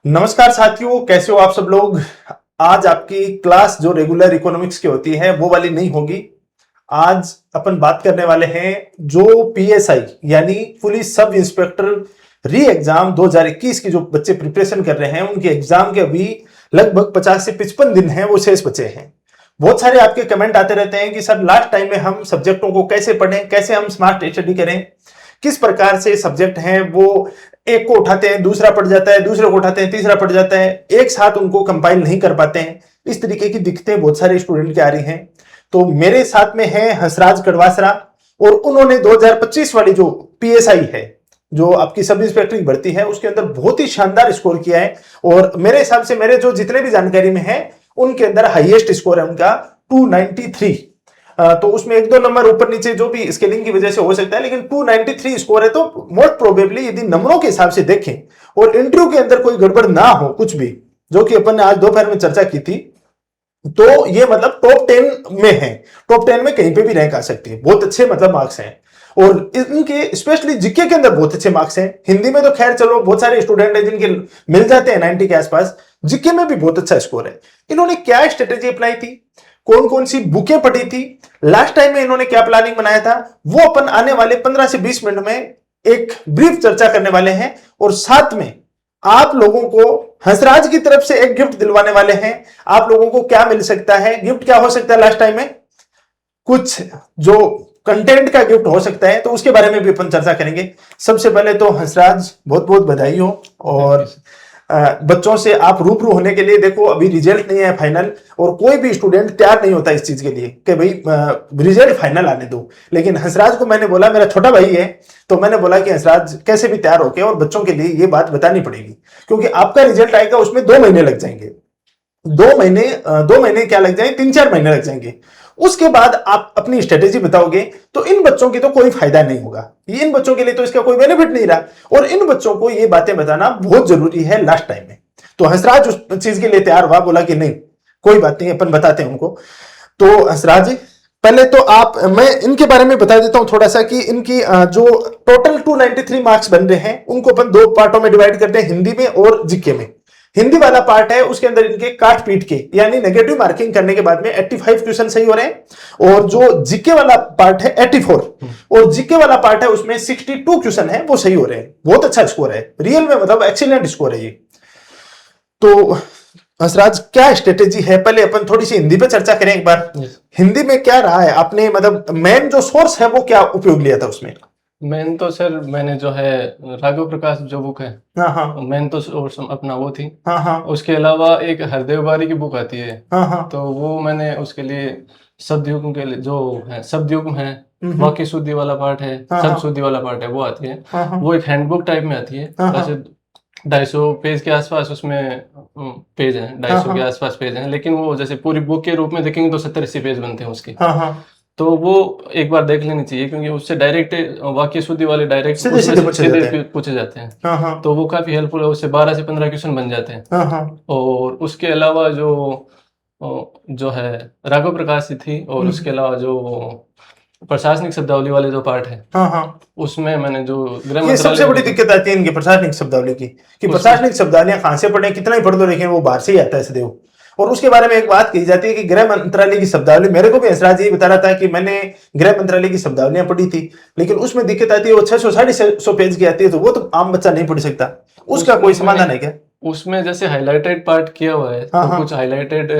नमस्कार साथियों, कैसे हो आप सब लोग। आज आपकी क्लास जो रेगुलर इकोनॉमिक्स की होती है वो वाली नहीं होगी। आज अपन बात करने वाले हैं जो पीएसआई यानी पुलिस सब इंस्पेक्टर री एग्जाम 2021 की जो बच्चे प्रिपरेशन कर रहे हैं उनके एग्जाम के अभी लगभग 50 से 55 दिन हैं, वो शेष बचे हैं। बहुत सारे आपके कमेंट आते रहते हैं कि सर लास्ट टाइम में हम सब्जेक्टों को कैसे पढ़ें, कैसे हम स्मार्ट स्टडी करें, किस प्रकार से सब्जेक्ट हैं वो एक को उठाते हैं दूसरा पड़ जाता है, दूसरे को उठाते हैं तीसरा पड़ जाता है, एक साथ उनको कंपाइल नहीं कर पाते हैं। इस तरीके की दिक्कतें बहुत सारे स्टूडेंट की आ रही हैं। तो मेरे साथ में है हंसराज कड़वासरा और उन्होंने 2025 वाली जो पीएसआई है, जो आपकी सब इंस्पेक्टर की भर्ती है, उसके अंदर बहुत ही शानदार स्कोर किया है। और मेरे हिसाब से मेरे जो जितने भी जानकारी में है उनके अंदर हाईएस्ट स्कोर है उनका 293। तो उसमें एक दो नंबर ऊपर नीचे जो भी स्केलिंग की वजह से हो सकता है, लेकिन 293 स्कोर है। तो मोस्ट प्रोबेबली यदि नंबरों के हिसाब से देखें और इंटरव्यू के अंदर कोई गड़बड़ ना हो कुछ भी, जो कि अपन ने आज दोपहर में चर्चा की थी, तो ये मतलब टॉप 10 में है। टॉप 10 में कहीं पे भी रैंक आ सकती है। बहुत अच्छे मतलब मार्क्स हैं और इनके स्पेशली जीके के अंदर बहुत अच्छे मार्क्स हैं। हिंदी में तो खैर चलो बहुत सारे स्टूडेंट हैं जिनके मिल जाते हैं 90 के आसपास। जीके में भी बहुत अच्छा स्कोर है। इन्होंने क्या स्ट्रेटेजी अपनाई थी, कौन कौन सी बुकें पढ़ी थी, लास्ट टाइम में इन्होंने क्या प्लानिंग बनाया था, वो अपन आने वाले 15 से 20 मिनट में एक ब्रीफ चर्चा करने वाले हैं। और साथ में आप लोगों को हंसराज की तरफ से एक गिफ्ट दिलवाने वाले हैं। आप लोगों को क्या मिल सकता है, गिफ्ट क्या हो सकता है, लास्ट टाइम में कुछ जो कंटेंट का गिफ्ट हो सकता है, तो उसके बारे में भी अपन चर्चा करेंगे। सबसे पहले तो हंसराज बहुत बहुत बधाई हो। और बच्चों से आप रूबरू होने के लिए, देखो अभी रिजल्ट नहीं है फाइनल और कोई भी स्टूडेंट तैयार नहीं होता इस चीज के लिए कि भाई रिजल्ट फाइनल आने दो। लेकिन हंसराज को मैंने बोला, मेरा छोटा भाई है, तो मैंने बोला कि हंसराज कैसे भी तैयार होके और बच्चों के लिए ये बात बतानी पड़ेगी, क्योंकि आपका रिजल्ट आएगा उसमें 2 महीने लग जाएंगे। 2 महीने क्या लग जाएंगे, 3-4 महीने लग जाएंगे। उसके बाद आप अपनी स्ट्रेटेजी बताओगे तो इन बच्चों की तो कोई फायदा नहीं होगा, ये इन बच्चों के लिए तो इसका कोई बेनिफिट नहीं रहा। और इन बच्चों को ये बातें बताना बहुत जरूरी है लास्ट टाइम में। तो हंसराज उस चीज के लिए तैयार हुआ, बोला कि नहीं कोई बात नहीं, अपन बताते हैं उनको। तो हंसराज पहले तो मैं इनके बारे में बता देता हूं थोड़ा सा कि इनकी जो टोटल 293 मार्क्स बन रहे हैं उनको अपन 2 पार्टों में डिवाइड करते हैं, हिंदी में और जीके में। हिंदी वाला पार्ट है उसके अंदर इनके काट पीट के यानी नेगेटिव मार्किंग करने के बाद में 85 क्वेश्चन सही हो रहे हैं। और जो जीके वाला पार्ट है 84 और जीके वाला पार्ट है उसमें 62 क्वेश्चन है वो सही हो रहे हैं। बहुत अच्छा स्कोर है, रियल में मतलब एक्सीलेंट स्कोर है ये। तो हंसराज क्या स्ट्रेटेजी है, पहले अपन थोड़ी सी हिंदी पे चर्चा करें एक बार। हिंदी में क्या रहा है आपने, मतलब मेन जो सोर्स है वो क्या उपयोग लिया था उसमें? मैन तो सर मैंने जो है राघव प्रकाश जो बुक है, हाँ हाँ मैन तो सोर्स अपना वो थी। हाँ हाँ उसके अलावा एक हरदेव बारी की बुक आती है, हाँ हाँ तो वो मैंने उसके लिए शब्द युग्म के लिए जो है शब्द युग्म है, हम्म, वाक्य शुद्धि वाला पार्ट है, हाँ शब्द हाँ शुद्धि वाला पार्ट है, वो आती है। हाँ हाँ वो एक हैंडबुक टाइप में आती है। हाँ हाँ वैसे 250 पेज के आसपास उसमें पेज हैं, हाँ 250 के हाँ आसपास पेज हैं, लेकिन वो जैसे पूरी बुक के रूप में देखेंगे तो 70-80 पेज बनते हैं उसके। हाँ हाँ तो वो एक बार देख लेनी चाहिए, क्योंकि उससे डायरेक्ट वाक्य शुद्धि वाले डायरेक्ट सीधे उसमें सीधे पूछे जाते हैं। पूछे जाते हैं। हाँ हाँ तो वो काफी हेल्पफुल है, उससे 12 से 15 क्वेश्चन बन जाते हैं। हाँ हाँ और उसके अलावा जो है राघव प्रकाश जी थी, और उसके अलावा जो प्रशासनिक शब्दावली वाले जो पार्ट है, हाँ हाँ उसमें मैंने जो गृह ये सबसे बड़ी मंत्रालय दिक्कत आती है इनकी प्रशासनिक शब्दावली की, कि उसमें प्रशासनिक शब्दावलियां कहां से पढ़े, कितना ही पढ़ दो लेकिन वो बाहर से ही आता है सदैव। और उसके बारे में एक बात कही जाती है कि गृह मंत्रालय की शब्दावली, मेरे को भी हंसराज यही बता रहा था कि मैंने गृह मंत्रालय की शब्दावलियां पढ़ी थी, लेकिन उसमें दिक्कत आती है वो 600-650 पेज की आती है, तो वो तो आम बच्चा नहीं पढ़ सकता। उसका कोई समाधान है क्या? उसमें जैसे हाइलाइटेड पार्ट किया हुआ है, हाँ तो हाँ कुछ हाइलाइटेड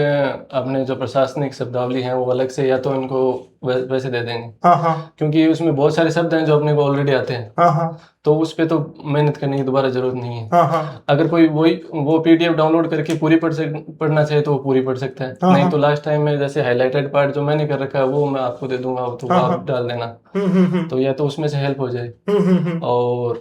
अपने जो प्रशासनिक शब्दावली है वो अलग से, या तो इनको वैसे दे देंगे, हाँ हाँ क्योंकि उसमें बहुत सारे शब्द हैं जो अपने को ऑलरेडी आते हैं। हाँ हाँ तो उस पे तो मेहनत करने की दोबारा जरूरत नहीं है। हाँ हाँ अगर कोई वो पीडीएफ डाउनलोड करके पूरी पढ़ना चाहे तो वो पूरी पढ़ सकता है। हाँ नहीं हाँ तो लास्ट टाइम में जैसे हाइलाइटेड पार्ट जो मैंने कर रखा है वो मैं आपको दे दूंगा, तो वो हाँ आप हाँ डाल देना। हम्म। तो या तो उसमें से हेल्प हो जाए, और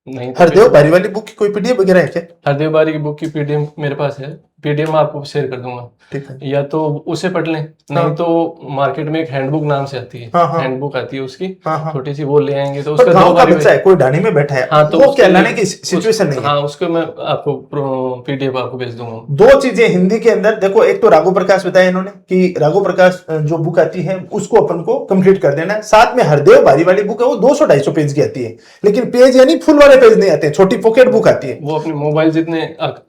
नहीं तो हरदेव बारी वाली बुक की कोई पीडीएफ वगैरह है क्या? हरदेव बारी की बुक की पीडीएफ मेरे पास है, पीडीएफ में आपको शेयर कर दूंगा, ठीक है। या तो उसे पढ़ लें, नहीं तो मार्केट में एक हैंडबुक नाम से आती है, हाँ, हाँ। हैंडबुक आती है उसकी, हाँ। छोटी सी, वो ले आएंगे तो पर उसका 2 गांव का बारी बच्चा है, कोई ढाणी में बैठा है, हाँ तो वो उसके क्या लिए लाने की सिचुएशन नहीं है। हाँ उसको मैं आपको पीडीएफ आपको भेज दूंगा। दो चीजें हिंदी के अंदर देखो, एक तो राघव प्रकाश बताया इन्होंने कि राघव प्रकाश जो बुक आती है उसको अपन को कंप्लीट कर देना है। साथ में हरदेव बारी वाली बुक है, वो 200-250 पेज की आती है, लेकिन पेज यानी फुल वाले पेज नहीं आते हैं, छोटी पॉकेट बुक आती है, वो अपने मोबाइल जितने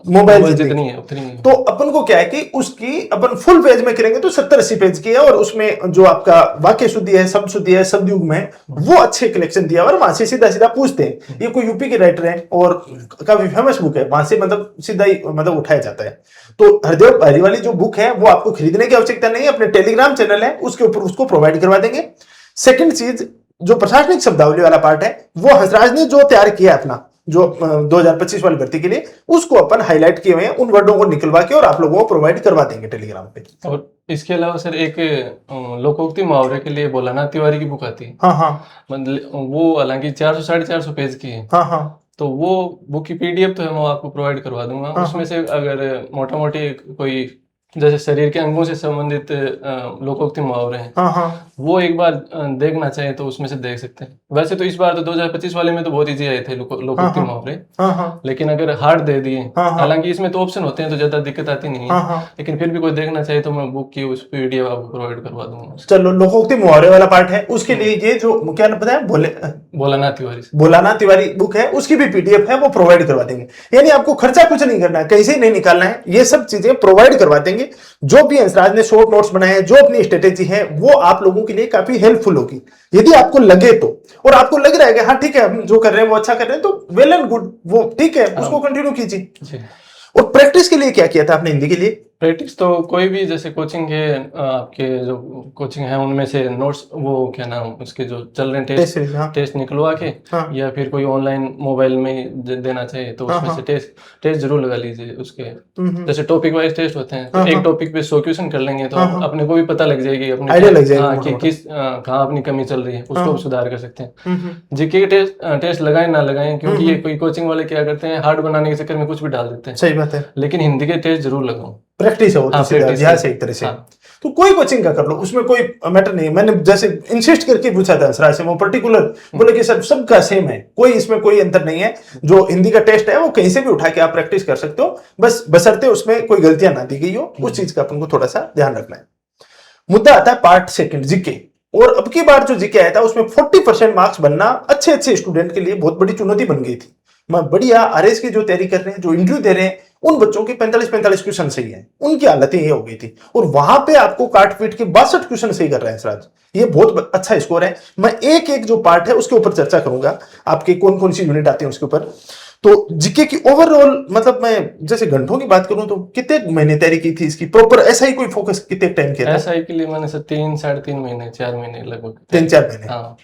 मोबाइल जितनी है उतनी है। तो अपन को क्या है कि उसकी अपन फुल पेज में करेंगे तो 70-80 पेज की है, और उसमें जो आपका वाक्य शुद्धि है, शब्द शुद्धि है, शब्द युग में वो अच्छे कलेक्शन दिया हुआ है। वहां से सीधा सीधा पूछते हैं, ये कोई यूपी के राइटर है और काफी फेमस बुक है, वहां से मतलब सीधा ही मतलब उठाया जाता है। तो हरदेव बारी वाली जो बुक है वो आपको खरीदने की आवश्यकता नहीं है, अपने टेलीग्राम चैनल है उसके ऊपर उसको प्रोवाइड करवा देंगे। सेकंड चीज, जो प्रशासनिक शब्दावली वाला पार्ट है वो हंसराज ने जो तैयार किया अपना, जो 2025 वाली भर्ती के लिए, उसको अपन हाईलाइट किए हुए हैं, उन वर्डों को निकलवा के और आप लोगों को प्रोवाइड करवा देंगे टेलीग्राम पे। और इसके अलावा सर एक लोकोक्ति मुहावरे के लिए भोलानाथ तिवारी की बुक आती है, हाँ हाँ मतलब वो हालांकि 400-450 पेज की है, हाँ हाँ तो वो बुक की पीडीएफ तो है मैं आपको प्रोवाइड करवा दूंगा। हाँ, उसमें से अगर मोटा मोटी कोई जैसे शरीर के अंगों से संबंधित लोकोक्ति मुहावरे हैं, हाँ हाँ वो एक बार देखना चाहे तो उसमें से देख सकते हैं। वैसे तो इस बार तो 2025 वाले में तो बहुत इजी आए थे लोकोक्ति हाँ, मुहावरे, हाँ हाँ लेकिन अगर हार्ड दे दिए, हाँ, हालांकि इसमें तो ऑप्शन होते हैं तो ज्यादा दिक्कत आती नहीं है, हाँ हाँ। लेकिन फिर भी कोई देखना चाहे तो मैं बुक की उस पीडीएफ आपको प्रोवाइड करवा दूंगा। चलो, लोकोक्ति मुहावरे वाला पार्ट है, उसके लिए ये जो क्या बताया, भोलानाथ तिवारी से भोलानाथ तिवारी बुक है, उसकी भी पीडीएफ है, वो प्रोवाइड करवा देंगे। यानी आपको खर्चा कुछ नहीं करना है, कहीं से नहीं निकालना है, ये सब चीजें प्रोवाइड करवा देंगे। जो भी हंसराज ने शॉर्ट नोट्स बनाए हैं, जो अपनी स्ट्रेटेजी है, वो आप लोगों के लिए काफी हेल्पफुल होगी यदि आपको लगे तो। और आपको लग रहा है कि हाँ ठीक है, हम जो कर रहे हैं वो अच्छा कर रहे हैं, तो वेल एंड गुड, वो ठीक है, उसको कंटिन्यू कीजिए। और प्रैक्टिस के लिए क्या किया था आपने हिंदी के लिए? प्रैक्टिस तो कोई भी जैसे कोचिंग के आपके जो कोचिंग है उनमें से नोट्स, वो क्या नाम उसके जो चल रहे हैं टेस्ट निकलवा के, या फिर कोई ऑनलाइन मोबाइल में देना चाहिए तो उसमें से टेस्ट जरूर लगा लीजिए उसके। जैसे टॉपिक वाइज टेस्ट होते हैं, तो एक टॉपिक पे 100 क्वेश्चन कर लेंगे तो अपने को भी पता लग जाएगी, अपने आइडिया लग जाएगा कि किस कहाँ अपनी कमी चल रही है, उसको सुधार कर सकते हैं। जीके के टेस्ट लगाए ना लगाएं, क्योंकि ये कोई कोचिंग वाले क्या करते हैं, हार्ड बनाने के चक्कर में कुछ भी डाल देते हैं। सही बात है, लेकिन हिंदी के टेस्ट जरूर लगाओ, प्रैक्टिस हो से एक तरह से। तो कोई कोचिंग का कर लो, उसमें कोई मैटर नहीं है। मैंने जैसे इंसिस्ट करके पूछा था हंसराज से, वो पर्टिकुलर बोले कि सर सबका सेम है, कोई इसमें कोई अंतर नहीं है, जो हिंदी का टेस्ट है वो कहीं से भी उठा के आप प्रैक्टिस कर सकते हो, बस बशर्ते उसमें कोई गलतियां ना दी गई हो, उस चीज का अपन को थोड़ा सा ध्यान रखना है। मुद्दा आता है पार्ट सेकंड, जीके। और अब की बार जो जीके आया था उसमें 40% मार्क्स बनना अच्छे स्टूडेंट के लिए बहुत बड़ी चुनौती बन गई थी। मैं बढ़िया आरएस की जो तैयारी कर रहे हैं, जो इंटरव्यू दे रहे हैं, उन बच्चों के 45 क्वेश्चन सही है, उनकी हालतें ये हो गई थी, और वहां पे आपको काट पीट के 62 क्वेश्चन सही कर रहे हैं सराज, ये बहुत अच्छा स्कोर है। मैं एक एक जो पार्ट है उसके ऊपर चर्चा करूंगा, आपके कौन कौन सी यूनिट आती है उसके ऊपर। तो जीके की ओवरऑल मतलब मैं जैसे घंटों की बात करूं तो कितने महीने तैयारी की थी इसकी प्रॉपर, ऐसा ही कोई फोकस कितने टाइम किया था? ऐसा ही के लिए मैंने सर 3-3.5 महीने 4 महीने लगभग 3-4 महीने। हाँ,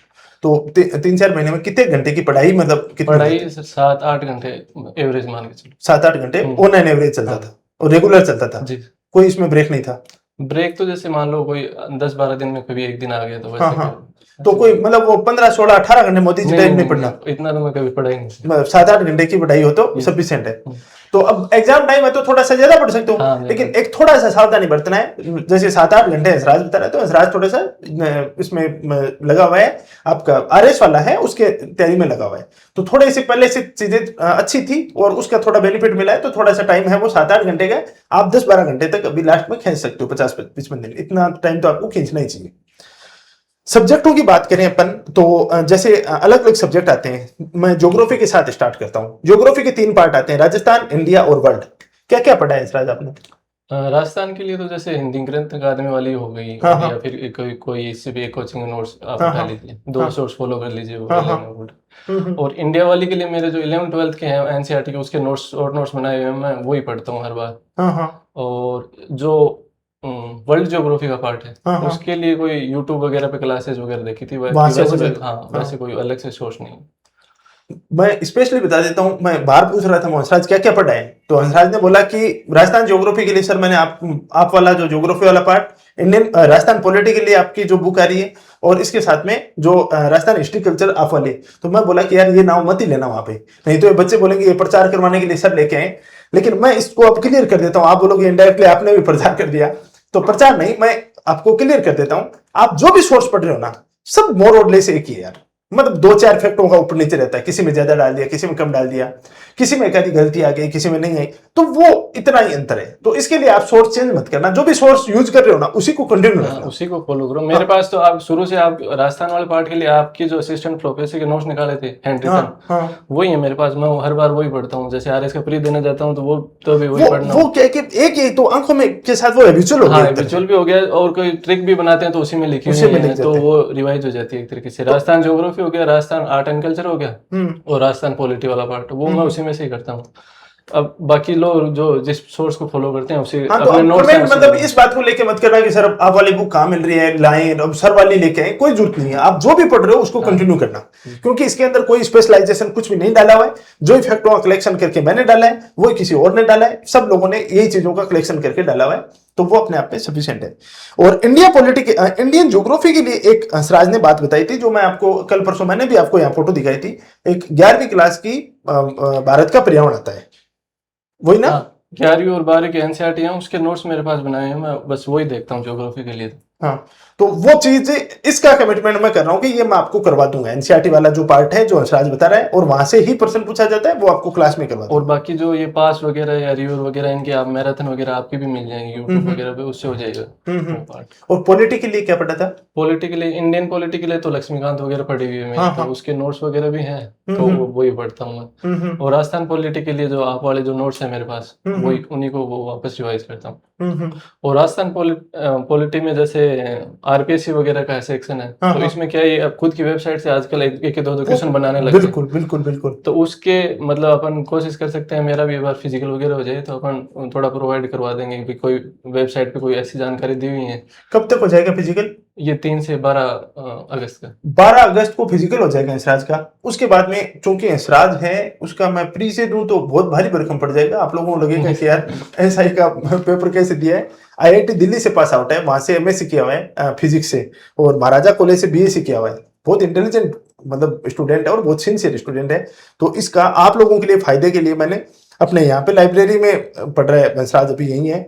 तो 3-4 महीने में कितने घंटे की पढ़ाई, मतलब कितनी पढ़ाई सर 7-8 घंटे एवरेज मान के चलो, 7-8 घंटे ऑनलाइन एवरेज चलता था और रेगुलर चलता था जी। कोई इसमें ब्रेक नहीं था? ब्रेक तो जैसे मान लो कोई 10-12 दिन में कभी एक दिन आ गया तो वैसे तो कोई मतलब वो 15-16-18 घंटे मोदी जी टाइप नहीं पढ़ना, इतना तो मैं कभी पढ़ा ही नहीं। मतलब 7-8 घंटे की पढ़ाई हो तो सफिशिएंट है। तो अब एग्जाम टाइम है तो थोड़ा सा ज्यादा पढ़ सकते हो, लेकिन एक थोड़ा सा सावधानी बरतना है। जैसे 7-8 घंटे हंसराज बता रहे, तो हंसराज थोड़ा सा इसमें लगा हुआ है, आपका आरएस वाला है उसके तैयारी में लगा हुआ है, तो थोड़े से पहले से चीजें अच्छी थी और उसका थोड़ा बेनिफिट मिला है, तो थोड़ा सा टाइम है वो 7-8 घंटे का, आप 10-12 घंटे तक अभी लास्ट में खींच सकते हो, 50-55 दिन, इतना टाइम तो आपको खींचना ही चाहिए। सब्जेक्टों की बात करें अपन तो जैसे अलग अलग सब्जेक्ट आते हैं, मैं ज्योग्राफी के साथ स्टार्ट करता हूँ। ज्योग्राफी के 3 पार्ट आते हैं, राजस्थान, इंडिया और वर्ल्ड। क्या क्या पढ़ा है इसराज आपने? राजस्थान के लिए तो जैसे हिंदी ग्रंथ अकादमी वाली हो गई, या फिर कोई इससे भी एक कोचिंग नोट्स आप उठा लीजिए, 2 सोर्स फॉलो कर लीजिए वो। और इंडिया वाली के लिए मेरे जो 11th-12th के हैं एनसीईआरटी के, उसके नोट्स और नोट्स बनाए हुए हैं, मैं वही पढ़ता हूँ हर बार। और जो वर्ल्ड ज्योग्राफी का पार्ट है उसके लिए कोई यूट्यूब वगैरह पे क्लासेस वगैरह देखी थी, वैसे कोई अलग से सोर्स नहीं। मैं स्पेशली बता देता हूं, मैं बाहर पूछ रहा था हंसराज क्या क्या पढ़ा है, तो हंसराज ने बोला कि राजस्थान ज्योग्राफी के लिए सर मैंने आप वाला जो ज्योग्राफी वाला पार्ट, इंडियन राजस्थान पॉलिटी के लिए आपकी जो बुक आ रही है, और इसके साथ में जो राजस्थान हिस्ट्री कल्चर आप वाले। तो मैं बोला कि यार ये नाम मत ही लेना वहां पे, नहीं तो ये बच्चे बोलेंगे ये प्रचार करवाने के लिए सर लेके आए। लेकिन मैं इसको अब क्लियर कर देता हूं। आप बोलोगे इनडायरेक्टली आपने भी प्रचार कर दिया, तो प्रचार नहीं, मैं आपको क्लियर कर देता हूं। आप जो भी सोर्स पढ़ रहे हो ना, सब मोर और लेस एक ही है यार। मतलब 2-4 फैक्टरों का ऊपर नीचे रहता है, किसी में ज्यादा डाल दिया, किसी में कम डाल दिया, किसी में कहीं गलती आ गई, किसी में नहीं आई, तो वो इतना ही अंतर है। तो इसके लिए आप सोर्स चेंज मत करना, जो भी सोर्स यूज कर रहे हो ना उसी को कंटिन्यू रखना, उसी को फॉलो करो। मेरे पास तो आप शुरू से, आप राजस्थान वाले पार्ट के लिए आपकी जो असिस्टेंट प्रोफेसर के नोट्स निकाले थे हैंड रिटन, वही है मेरे पास। मैं हर बार वही पढ़ता हूँ। जैसे आरएस का प्री देने जाता हूँ तो वो तो भी वही पढ़ना। वो क्या है कि एक ही तो आंखों में के साथ वो हैबिचुअल हो गया, हैबिचुअल भी हो गया, और कोई ट्रिक भी बनाते हैं तो उसी में लिखी हुई है, तो वो रिवाइज हो जाती है एक तरीके से। राजस्थान ज्योग्राफी हो गया, राजस्थान आर्ट एंड कल्चर हो गया, और राजस्थान पॉलिटी वाला पार्ट, वो मैं उसी में से ही करता हूँ। अब बाकी लोग जो जिस सोर्स को फॉलो करते हैं उसी अपने नोट्स में। मतलब इस बात को लेके मत करना कि सर आप वाली बुक कहाँ मिल रही है, लाएं, अब सर वाली लेके आए, कोई जरूरत नहीं है। आप जो भी पढ़ रहे हो उसको कंटिन्यू करना, क्योंकि इसके अंदर कोई स्पेशलाइजेशन कुछ भी नहीं डाला हुआ है। जो इफेक्टों का कलेक्शन करके मैंने डाला है वो किसी और ने डाला है, सब लोगों ने यही चीजों का कलेक्शन करके डाला हुआ है, तो वो अपने आप में सफिशिएंट है। और इंडियन ज्योग्राफी के लिए एक हंसराज ने बात बताई थी, जो मैं आपको कल परसों मैंने भी आपको यहाँ फोटो दिखाई थी। एक 11वीं क्लास की भारत का पर्यावरण आता है, वही ना? 11वीं और 12वीं के एनसीईआरटी हैं, उसके नोट्स मेरे पास बनाए हैं, मैं बस वही देखता हूँ ज्योग्राफी के लिए। हाँ, तो वो चीज, इसका कमिटमेंट मैं कर रहा हूं कि ये मैं आपको करवा दूंगा। एनसीईआरटी वाला जो पार्ट है जो हंसराज बता रहा है, और वहां से ही प्रश्न पूछा जाता है, वो आपको क्लास में करवा दूंगा। और बाकी जो ये पास वगैरह या रिव्यू वगैरह, इनके आप मैराथन वगैरह आपकी भी मिल जाएंगे यूट्यूब वगैरह पे, उससे हो जाएगा वो पार्ट। और पॉलिटी के लिए क्या पढ़ा था? पॉलिटी के लिए, इंडियन पॉलिटी के लिए तो लक्ष्मीकांत वगैरह पढ़ी हुई है मेरी, तो उसके नोट्स वगैरह भी हैं, तो वही पढ़ता हूँ मैं। और राजस्थान पॉलिटी के लिए जो आप वाले जो नोट्स हैं मेरे पास, वही उन्हीं को वो वापस रिवाइज करता हूँ। और राजस्थान पॉलिटी में जैसे आरपीएससी वगैरह का सेक्शन है, तो इसमें क्या है, अब खुद की वेबसाइट से आजकल एक दो क्वेश्चन बनाने लगे। बिल्कुल बिल्कुल बिल्कुल। तो उसके मतलब अपन कोशिश कर सकते हैं, मेरा भी एक बार फिजिकल वगैरह हो जाए तो अपन थोड़ा प्रोवाइड करवा देंगे कि कोई वेबसाइट पे कोई ऐसी जानकारी दी हुई है। कब तक हो जाएगा फिजिकल? ये 3 से 12 अगस्त का। 12 अगस्त को फिजिकल हो जाएगा हंसराज का। उसके बाद में चूंकि हंसराज है, उसका मैं प्री से दूं तो बहुत भारी भरकम पड़ जाएगा। आप लोगों को लगेगा कि यार एसआई का पेपर कैसे दिया है। आईआईटी दिल्ली से पास आउट है, वहां से एमएससी किया हुआ है फिजिक्स से, और महाराजा कॉलेज से बीएससी किया हुआ है। बहुत इंटेलिजेंट मतलब स्टूडेंट है, और बहुत सिंसियर स्टूडेंट है। तो इसका आप लोगों के लिए फायदे के लिए मैंने अपने यहाँ पे लाइब्रेरी में पढ़ रहा है हंसराज, अभी यही है,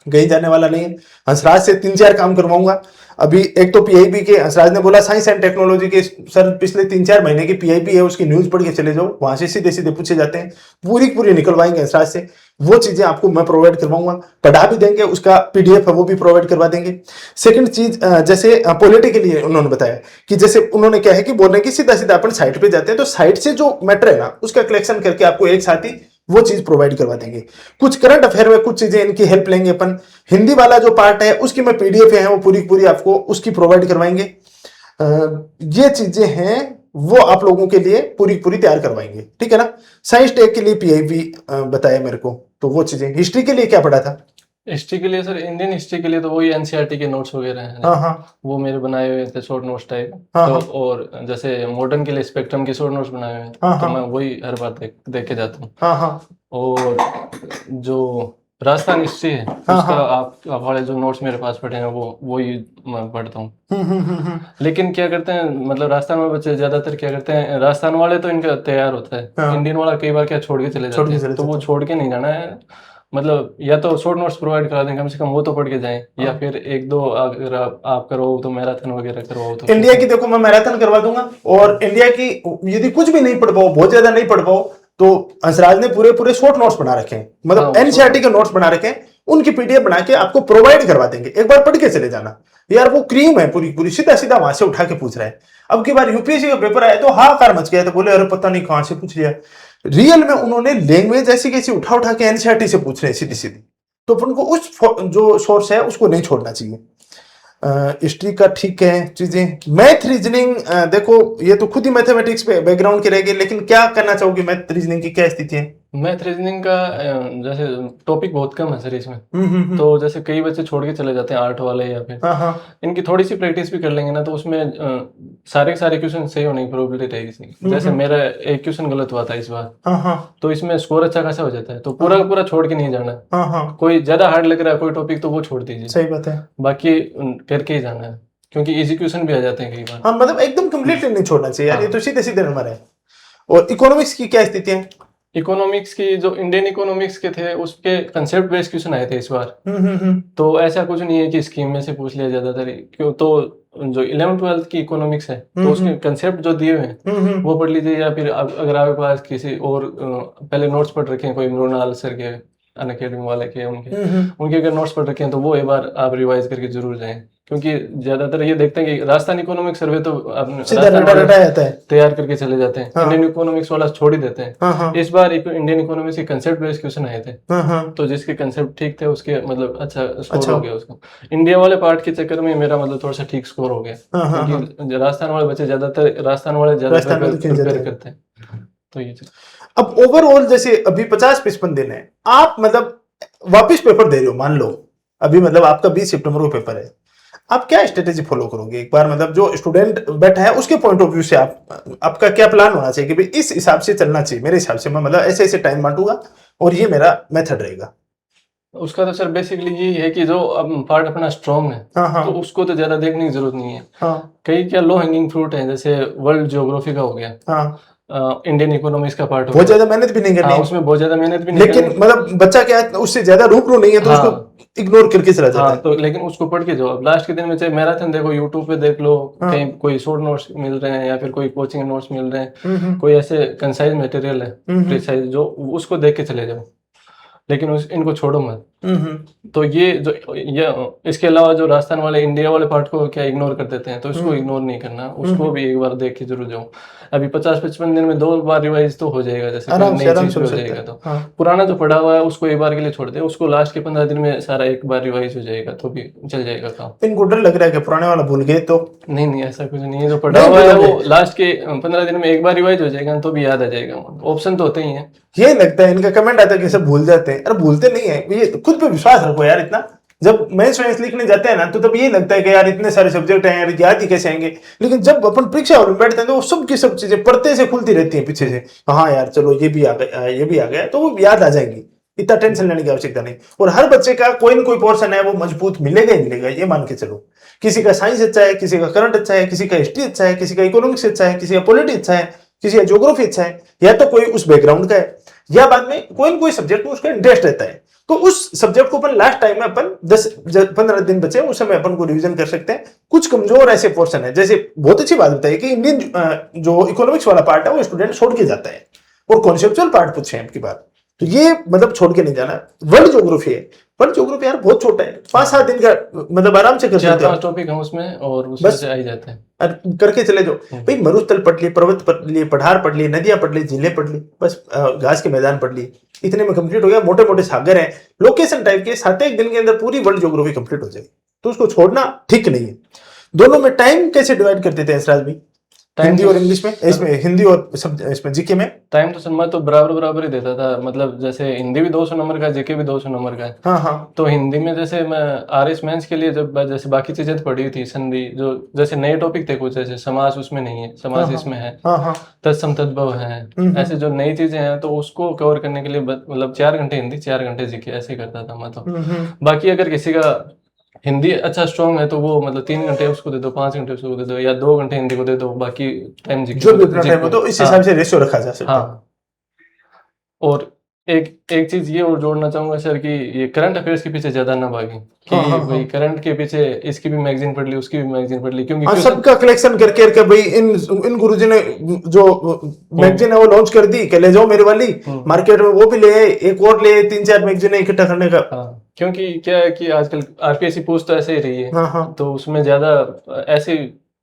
कहीं जाने वाला नहीं है। हंसराज से 3-4 काम करवाऊंगा अभी। एक तो पीआईबी के, हंसराज ने बोला साइंस एंड टेक्नोलॉजी के सर पिछले 3-4 महीने की पीआईबी है, उसकी न्यूज पढ़ के चले जाओ, वहां से सीधे सीधे पूछे जाते हैं, पूरी निकलवाएंगे हंसराज से। वो चीजें आपको मैं प्रोवाइड करवाऊंगा, पढ़ा भी देंगे, उसका पीडीएफ है वो भी प्रोवाइड करवा देंगे। सेकंड चीज, जैसे पॉलिटी के लिए उन्होंने बताया कि जैसे उन्होंने क्या है कि बोल रहे हैं कि सीधा सीधा अपन साइट पे जाते हैं, तो साइट से जो मैटर है ना उसका कलेक्शन करके आपको एक साथ ही वो चीज प्रोवाइड करवा देंगे। कुछ करंट अफेयर में कुछ चीजें इनकी हेल्प लेंगे अपन। हिंदी वाला जो पार्ट है उसकी मैं पीडीएफ है वो पूरी आपको उसकी प्रोवाइड करवाएंगे। ये चीजें हैं वो आप लोगों के लिए पूरी तैयार करवाएंगे, ठीक है ना। साइंस टेक के लिए पीआईबी बताया मेरे को, तो वो चीजें। हिस्ट्री के लिए क्या पढ़ा था? हिस्ट्री के लिए सर, इंडियन हिस्ट्री के लिए तो वही एनसीईआरटी के नोट्स वगैरह हैं। वो मेरे बनाए हुए थे शॉर्ट नोट्स टाइप। तो और जैसे मॉडर्न के लिए स्पेक्ट्रम के शॉर्ट नोट्स बनाए हुए हैं, तो मैं वही हर बार देख के जाता हूँ। और जो राजस्थान हिस्ट्री है उसका आप वाले जो नोट्स मेरे पास पढ़े हैं वही मैं पढ़ता हूँ। लेकिन क्या करते हैं, मतलब राजस्थान में बच्चे ज्यादातर क्या करते हैं, राजस्थान वाले तो इनका तैयार होता है, इंडियन वाला कई बार क्या छोड़ के चले जाते हैं, तो वो छोड़ के नहीं जाना है। मतलब या तो शॉर्ट नोट्स प्रोवाइड करा दें, कम से कम वो तो पढ़ के जाएं, या फिर 1-2 अगर आप करो तो मैराथन वगैरह करवाओ तो। इंडिया की देखो मैं मैराथन करवा दूंगा, और इंडिया की यदि कुछ भी नहीं पढ़ पाओ, बहुत ज्यादा नहीं पढ़ पाओ, तो हंसराज ने पूरे शॉर्ट नोट्स बना रखे हैं, मतलब एनसीईआरटी के नोट्स बना रखे हैं, उनकी पीडीएफ बना के आपको प्रोवाइड करवा देंगे। एक बार पढ़ के चले जाना यार, वो क्रीम है पूरी सीधा वहां से उठा के पूछ रहा है। अब की बार यूपीएससी का पेपर आया तो हाहाकार मच गया, तो बोले अरे पता नहीं कहां से पूछ लिया। रियल में उन्होंने लैंग्वेज ऐसी कैसी उठा के एनसीईआरटी से पूछ रहे हैं सीधी, तो अपन को उस जो सोर्स है उसको नहीं छोड़ना चाहिए। हिस्ट्री का ठीक है चीजें। मैथ रीजनिंग देखो ये तो खुद ही मैथमेटिक्स पे बैकग्राउंड के रहेगी, लेकिन क्या करना चाहोगे मैथ रीजनिंग की क्या स्थिति है? मैथ रीजनिंग का जैसे टॉपिक बहुत कम है सर इसमें, तो जैसे कई बच्चे छोड़ के चले जाते हैं आर्ट वाले, या फिर इनकी थोड़ी सी प्रैक्टिस भी कर लेंगे ना, तो उसमें सारे क्वेश्चन सही होने की प्रोबेबिलिटी रहेगी। जैसे मेरा एक क्वेश्चन गलत हुआ था इस बार, तो इसमें स्कोर अच्छा खासा हो जाता है, तो पूरा छोड़ के नहीं जाना। कोई ज्यादा हार्ड लग रहा है कोई टॉपिक तो वो छोड़ दीजिए, सही बात है, बाकी करके ही जाना है, क्योंकि इजी क्वेश्चन भी आ जाते हैं कई बार। मतलब एकदम कम्प्लीटली नहीं छोड़ना चाहिए यार, ये तो सीधे नंबर है। और इकोनॉमिक्स की क्या स्थिति है? इकोनॉमिक्स की जो इंडियन इकोनॉमिक्स के थे उसके कंसेप्ट बेस्ड क्वेश्चन आए थे इस बार। तो ऐसा कुछ नहीं है कि स्कीम में से पूछ लिया ज्यादातर, क्यों तो जो 11th-12th की इकोनॉमिक्स है तो उसके कंसेप्ट जो दिए हुए हैं वो पढ़ लीजिए, या फिर अगर आपके पास किसी और पहले नोट्स पढ़ रखे हैं कोई मृणाल सर के अनअकैडमी वाले के, उनके अगर नोट्स पढ़ रखे हैं तो वो एक बार आप रिवाइज करके जरूर जाएं, क्योंकि ज्यादातर ये देखते हैं कि राजस्थान इकोनॉमिक सर्वे तो तैयार करके चले जाते हैं, इंडियन इकोनॉमिक्स वाला छोड़ ही देते हैं। इस बार इंडियन इकोनॉमिक्स के कंसेप्ट बेस्ड क्वेश्चन आए थे, तो जिसके कंसेप्ट ठीक थे उसके मतलब अच्छा स्कोर हो गया उसका। इंडिया वाले पार्ट के चक्कर में मेरा मतलब थोड़ा सा ठीक स्कोर हो गया, क्योंकि राजस्थान वाले बच्चे ज्यादा प्रिपेयर करते हैं। तो ये अब ओवरऑल जैसे अभी 50-55 दिन है, आप मतलब वापस पेपर दे रहे हो, मान लो अभी मतलब आपका 20 सितंबर को पेपर है, आप क्या स्ट्रेटेजी फॉलो करोगे एक बार, मतलब जो स्टूडेंट बैठा है उसके पॉइंट ऑफ व्यू से आपका क्या प्लान होना चाहिए कि भाई इस हिसाब से चलना चाहिए, मेरे हिसाब से मैं मतलब ऐसे ऐसे टाइम बांटूंगा और ये मेरा मेथड रहेगा। उसका तो सर बेसिकली यही है कि जो पार्ट अपना स्ट्रॉन्ग है तो उसको तो ज्यादा देखने की जरूरत नहीं है। कई क्या लो हैंगिंग फ्रूट है, जैसे वर्ल्ड ज्योग्राफी का हो गया, इंडियन इकोनॉमिक्स का पार्ट, बहुत ज्यादा मेहनत भी नहीं करनी है उसमें बहुत ज्यादा मेहनत भी नहीं लेकिन मतलब बच्चा क्या है उससे ज्यादा रूबरू नहीं है तो उसको इग्नोर करके चला जाता है। तो लेकिन उसको पढ़ के जो अब लास्ट के दिन में चाहे मैराथन देखो, यूट्यूब पे देख लो, कहीं कोई शॉर्ट नोट्स मिल रहे हैं या फिर कोई कोचिंग नोट्स मिल रहे हैं, कोई ऐसे कंसाइज मटेरियल है प्रिसाइज, जो उसको देख के चले जाओ, लेकिन इनको छोड़ो मत। तो ये इसके अलावा जो राजस्थान वाले इंडिया वाले पार्ट को क्या इग्नोर कर देते हैं, तो इसको इग्नोर नहीं करना, उसको भी एक बार देख के जरूर जाओ। अभी 50-55 दिन में 2 बार रिवाइज तो हो जाएगा, जैसे नई चीज हो जाएगा तो पुराना जो पढ़ा हुआ है उसको एक बार के लिए छोड़ दे, उसको लास्ट के 15 दिन में सारा एक बार रिवाइज हो जाएगा तो भी चल जाएगा काम। इनको डर लग रहा है कि पुराने वाला भूल गए तो नहीं, ऐसा कुछ नहीं है, जो पढ़ा हुआ है वो लास्ट के 15 दिन में एक बार रिवाइज हो जाएगा तो भी याद आ जाएगा, ऑप्शन तो होते ही है। ये लगता है इनका कमेंट आता है कि सब भूल जाते हैं, अरे भूलते नहीं है, ये खुद पे विश्वास रखो यार। इतना जब मेंस लिखने जाते हैं ना तो तब ये लगता है कि यार इतने सारे सब्जेक्ट हैं यार, याद ही कैसे आएंगे, लेकिन जब अपन परीक्षा हॉल में बैठते हैं तो सब की सब चीजें पर्दे से खुलती रहती हैं पीछे से, हाँ यार चलो ये भी आ गया ये भी आ गया, तो वो याद आ जाएंगी, इतना टेंशन लेने की आवश्यकता नहीं। और हर बच्चे का कोई ना कोई पोर्शन है वो मजबूत मिलेगा ही मिलेगा, ये मान के चलो। किसी का साइंस अच्छा है, किसी का करंट अच्छा है, किसी का हिस्ट्री अच्छा है, किसी का इकोनॉमिक्स अच्छा है, किसी का पॉलिटी अच्छा है, किसी का ज्योग्राफी अच्छा है, या तो कोई उस बैकग्राउंड का है, या बाद में कोई ना कोई सब्जेक्ट में उसका इंटरेस्ट रहता है, तो उस सब्जेक्ट को अपन लास्ट टाइम में अपन 10-15 दिन बचे उस समय अपन को रिवीजन कर सकते हैं। कुछ कमजोर ऐसे पोर्शन है, जैसे बहुत अच्छी बात बताई कि इंडियन जो इकोनॉमिक्स वाला पार्ट है वो स्टूडेंट छोड़ के जाता है और कॉन्सेप्चुअल पार्ट पूछे आपकी बात, तो ये मतलब छोड़ के नहीं जाना। वर्ल्ड ज्योग्राफी है, वर्ल्ड ज्योग्राफी यार बहुत छोटा है, 5-7 दिन का मतलब आराम से कर सकते हो, टॉपिक है उसमें और उसमें से आ ही जाते हैं, करके चले जाओ भाई। मरुस्थल पढ़ लिए, पर्वत पढ़ लिए, पठार पढ़ लिए, नदियां पढ़ ली, झीलें पढ़ ली, बस घास के मैदान पढ़ लिए, इतने में कंप्लीट हो गया। मोटे मोटे सागर हैं लोकेशन टाइप के, 7-1 दिन के अंदर पूरी वर्ल्ड ज्योग्राफी कंप्लीट हो जाएगी, तो उसको छोड़ना ठीक नहीं है। दोनों में टाइम कैसे डिवाइड कर देते हैं इसराज भाई, हिंदी और इंग्लिश में, इसमें हिंदी और सब इसमें जीके में? टाइम तो मैं तो बराबर ही देता था, मतलब जैसे हिंदी भी 200 नंबर का, जीके भी 200 नंबर का है। हाँ। तो हिंदी में जैसे मैं आरएस मेंस के लिए जब जैसे बाकी चीजें पढ़ी थी, संधि जो जैसे नए टॉपिक थे कुछ, जैसे समास उसमें नहीं है, समास इसमें है, तत्सम तद्भव है, ऐसे जो नई चीजें हैं तो उसको कवर करने के लिए मतलब 4 घंटे हिंदी 4 घंटे जीके ऐसे करता था मैं तो। बाकी अगर किसी का हिंदी अच्छा स्ट्रॉन्ग है तो वो मतलब 3 घंटे उसको दे दो, 5 घंटे उसको दे दो, या 2 घंटे हिंदी को दे दो, बाकी टाइम जीके जो भी अपना टाइम हो, तो इस हिसाब से रेशियो रखा जा सकता है। और एक चीज ये और जोड़ना चाहूंगा सर कि ये करंट अफेयर्स के पीछे ज्यादा ना भागे, कि भाई करंट के पीछे इसकी भी मैगजीन पढ़ ली, उसकी भी मैगजीन पढ़ ली, क्योंकि सबका कलेक्शन करके भाई इन गुरुजी ने जो मैगजीन है वो लॉन्च कर दी कि ले जाओ मेरे वाली, मार्केट में वो भी ले, एक और ले, 3-4 मैगजीन इकट्ठा करने का। क्योंकि क्या है कि आजकल आरपीएससी पूछ तो ऐसे ही रही है, तो उसमें ज्यादा ऐसे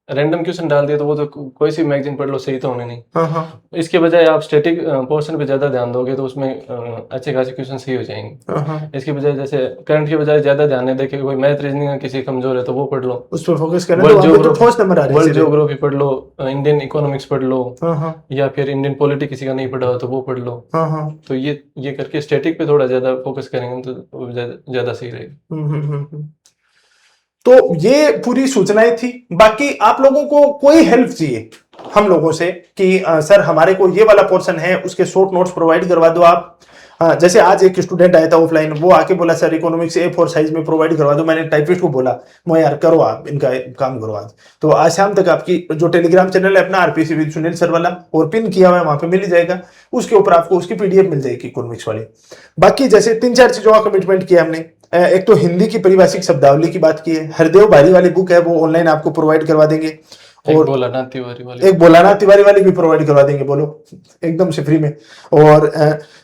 रैंडम क्वेश्चन डाल दिया तो वो तो कोई सी मैगजीन पढ़ लो सही तो होने नहीं। इसके बजाय आप स्टैटिक पोर्शन पे ज्यादा ध्यान दोगे तो उसमें अच्छे खासे क्वेश्चन सही हो जाएंगे। इसके बजाय जैसे करंट के बजाय ज्यादा ध्यान नहीं देके कोई मैथ रीजनिंग किसी कमजोर है तो वो पढ़ लो, उस पर फोकस करना, वर्ल्ड ज्योग्राफी पढ़ लो, इंडियन इकोनॉमिक्स पढ़ लो, या फिर इंडियन पॉलिटी किसी का नहीं पढ़ा हो तो वो पढ़ लो। तो ये करके स्टैटिक पे थोड़ा ज्यादा फोकस करेंगे तो ज्यादा सही रहेगा। तो ये पूरी सूचनाएं थी। बाकी आप लोगों को कोई हेल्प चाहिए हम लोगों से कि सर हमारे को ये वाला पोर्शन है उसके शॉर्ट नोट्स प्रोवाइड करवा दो आप, हाँ, जैसे आज एक स्टूडेंट आया था ऑफलाइन, वो आके बोला सर इकोनॉमिक्स A4 साइज में प्रोवाइड करवा दो। मैंने टाइपिस्ट को बोला, मैं यार करो आप इनका काम करो आज। तो आज शाम तक आपकी जो टेलीग्राम चैनल है अपना आरपीसी विद सुनील सर वाला, और पिन किया हुआ है वहां पे मिल जाएगा, उसके ऊपर आपको उसकी PDF मिल जाएगी इकोनॉमिक्स वाली। बाकी जैसे 3-4 चीजों का कमिटमेंट किया हमने। एक तो हिंदी की परिभाषिक शब्दावली की बात की है, हरदेव बारी वाली बुक है वो ऑनलाइन आपको प्रोवाइड करवा देंगे, और बोलाना तिवारी वाली, एक बोलाना तिवारी वाली भी प्रोवाइड करवा देंगे, बोलो एकदम से फ्री में। और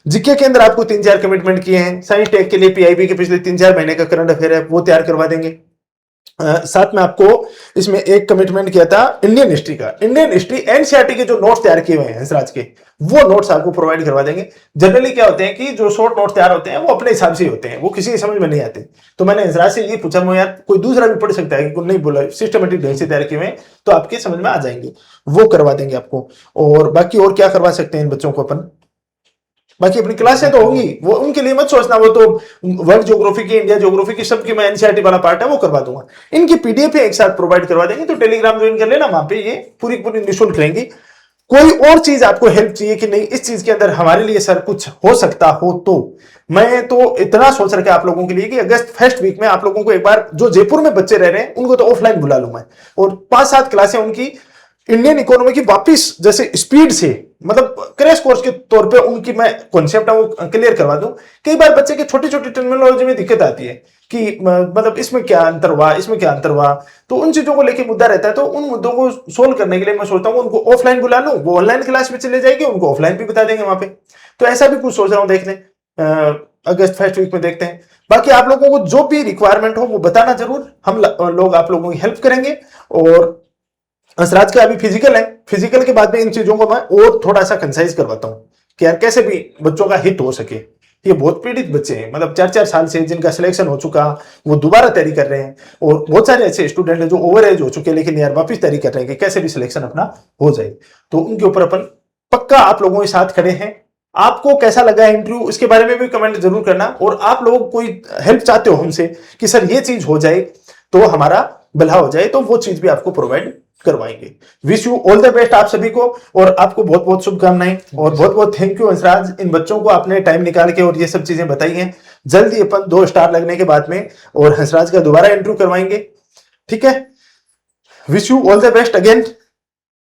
जीके के अंदर आपको 3-4 कमिटमेंट किए हैं। साइंस टेक के लिए PIB के पिछले 3-4 महीने का करंट अफेयर है वो तैयार करवा देंगे। साथ में आपको इसमें एक कमिटमेंट किया था इंडियन हिस्ट्री का। इंडियन हिस्ट्री NCERT के जो नोट्स तैयार किए हुए हैं हंसराज के, वो नोट्स आपको प्रोवाइड करवा देंगे। जनरली क्या होते हैं कि जो शॉर्ट नोट तैयार होते हैं वो अपने हिसाब से होते हैं, वो किसी की समझ में नहीं आते। तो मैंने हंसराज से ये पूछा, मैं यार कोई दूसरा भी पढ़ सकता है कि नहीं, बोला सिस्टमेटिक ढंग से तैयार किए हुए हैं तो आपके समझ में आ जाएंगे, वो करवा देंगे आपको। और बाकी और क्या करवा सकते हैं इन बच्चों को अपन, बाकी अपनी क्लासें तो होंगी, वो उनके लिए मत सोचना, वो तो वर्ल्ड ज्योग्राफी की, इंडिया ज्योग्राफी की, सबकी मैं NCERT वाला पार्ट है वो करवा दूंगा। इनकी PDF एक साथ प्रोवाइड करवा देंगे, तो टेलीग्राम ज्वाइन कर लेना, वहां पे ये पूरी पूरी निःशुल्क रहेंगी। कोई और चीज आपको हेल्प चाहिए कि नहीं इस चीज के अंदर हमारे लिए सर कुछ हो सकता हो, तो मैं तो इतना सोच रखा आप लोगों के लिए कि अगस्त फर्स्ट वीक में आप लोगों को एक बार, जो जयपुर में बच्चे रह रहे हैं उनको तो ऑफलाइन बुला लूं मैं, और 5-7 क्लासें उनकी इंडियन इकोनॉमी की वापिस जैसे स्पीड से, मतलब क्रैश कोर्स के तौर पे उनकी मैं कॉन्सेप्ट है वो क्लियर करवा दूं। कई बार बच्चे के छोटी छोटी टर्मिनोलॉजी में दिक्कत आती है कि मतलब इसमें क्या अंतर हुआ, इसमें क्या अंतर हुआ, तो उन चीजों को लेके मुद्दा रहता है। तो उन मुद्दों को सोल्व करने के लिए मैं सोचता हूँ उनको ऑफलाइन बुला लूं, वो ऑनलाइन क्लास में चले जाएंगे, उनको ऑफलाइन भी बता देंगे वहां पे। तो ऐसा भी कुछ सोच रहा हूँ, देख लें अगस्त फर्स्ट वीक में देखते हैं। बाकी आप लोगों को जो भी रिक्वायरमेंट हो वो बताना जरूर, हम लोग आप लोगों की हेल्प करेंगे। और हंसराज का अभी फिजिकल है, फिजिकल के बाद में इन चीजों को मैं और थोड़ा सा कंसाइज करवाता हूं कि यार कैसे भी बच्चों का हित हो सके। ये बहुत पीड़ित बच्चे हैं, मतलब 4-4 साल से जिनका सिलेक्शन हो चुका, वो दोबारा तैयारी कर रहे हैं, और बहुत सारे ऐसे स्टूडेंट हैं जो ओवर एज हो चुके लेकिन यार वापस तैयारी कर रहे हैं कि कैसे भी सिलेक्शन अपना हो जाए। तो उनके ऊपर अपन पक्का आप लोगों के साथ खड़े हैं। आपको कैसा लगा इंटरव्यू, इसके बारे में भी कमेंट जरूर करना। और आप लोग कोई हेल्प चाहते हो हमसे कि सर ये चीज हो जाए तो हमारा भला हो जाए, तो वो चीज भी आपको प्रोवाइड करवाएंगे। Wish you all the best आप सभी को, और आपको बहुत बहुत शुभकामनाएं, और बहुत बहुत थैंक यू हंसराज, इन बच्चों को आपने टाइम निकाल के और ये सब चीजें बताई हैं। जल्दी अपन 2 स्टार लगने के बाद में और हंसराज का दोबारा इंटरव्यू करवाएंगे, ठीक है। Wish you all the best again.